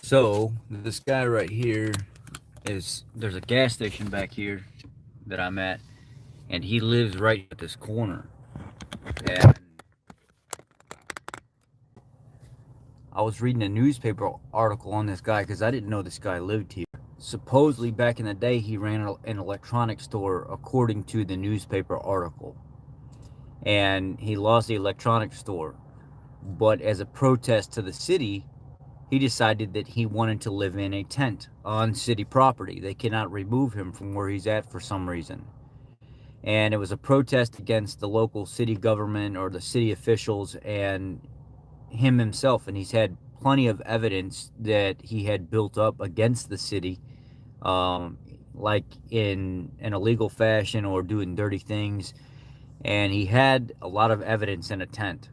So this guy right here there's a gas station back here that I'm at, and he lives right at this corner. And I was reading a newspaper article on this guy because I didn't know this guy lived here. Supposedly back in the day he ran an electronics store, according to the newspaper article, and he lost the electronics store. But as a protest to the city, he decided that he wanted to live in a tent on city property. They cannot remove him from where he's at for some reason. And it was a protest against the local city government or the city officials and him himself. And he's had plenty of evidence that he had built up against the city, um, like in an illegal fashion or doing dirty things. And he had a lot of evidence in a tent.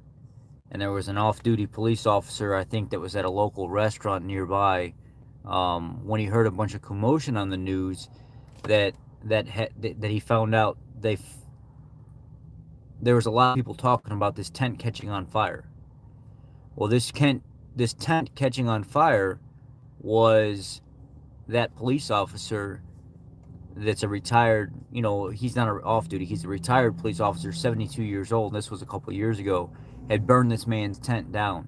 And there was an off-duty police officer, I think, that was at a local restaurant nearby, when he heard a bunch of commotion on the news, that that he found out there was a lot of people talking about this tent catching on fire. Well, this tent catching on fire was that police officer that's a retired, he's not off duty, he's a retired police officer, 72 years old. This was a couple of years ago, had burned this man's tent down.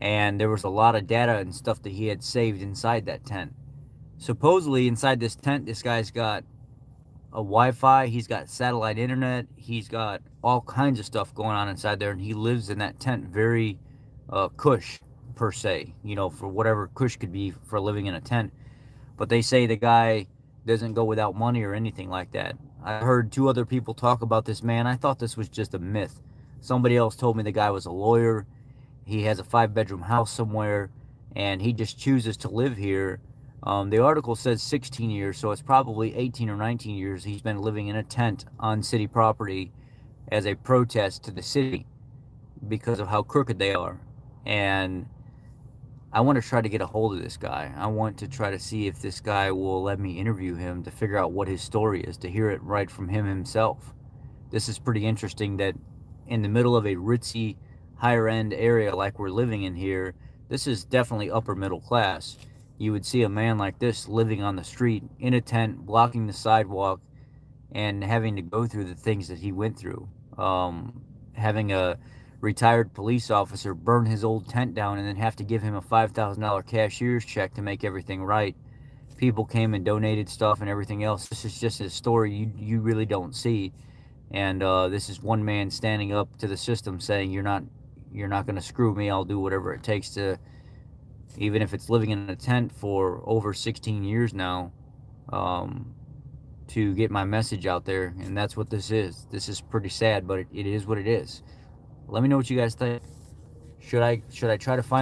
And there was a lot of data and stuff that he had saved inside that tent. Supposedly, inside this tent, this guy's got a Wi-Fi, he's got satellite internet, he's got all kinds of stuff going on inside there, and he lives in that tent very cush, per se, for whatever cush could be for living in a tent. But they say the guy doesn't go without money or anything like that. I heard two other people talk about this man. I thought this was just a myth. Somebody else told me the guy was a lawyer. He has a 5-bedroom house somewhere, and he just chooses to live here. The article says 16 years, so it's probably 18 or 19 years he's been living in a tent on city property as a protest to the city because of how crooked they are. And I want to try to get a hold of this guy. I want to try to see if this guy will let me interview him to figure out what his story is, to hear it right from him himself. This is pretty interesting that in the middle of a ritzy, higher-end area like we're living in here, this is definitely upper middle class. You would see a man like this living on the street, in a tent, blocking the sidewalk, and having to go through the things that he went through. Having a retired police officer burn his old tent down and then have to give him a $5,000 cashier's check to make everything right. People came and donated stuff and everything else. This is just a story you really don't see. And this is one man standing up to the system saying, you're not going to screw me. I'll do whatever it takes to, even if it's living in a tent for over 16 years now, to get my message out there. And that's what this is. This is pretty sad, but it is what it is. Let me know what you guys think. Should I try to find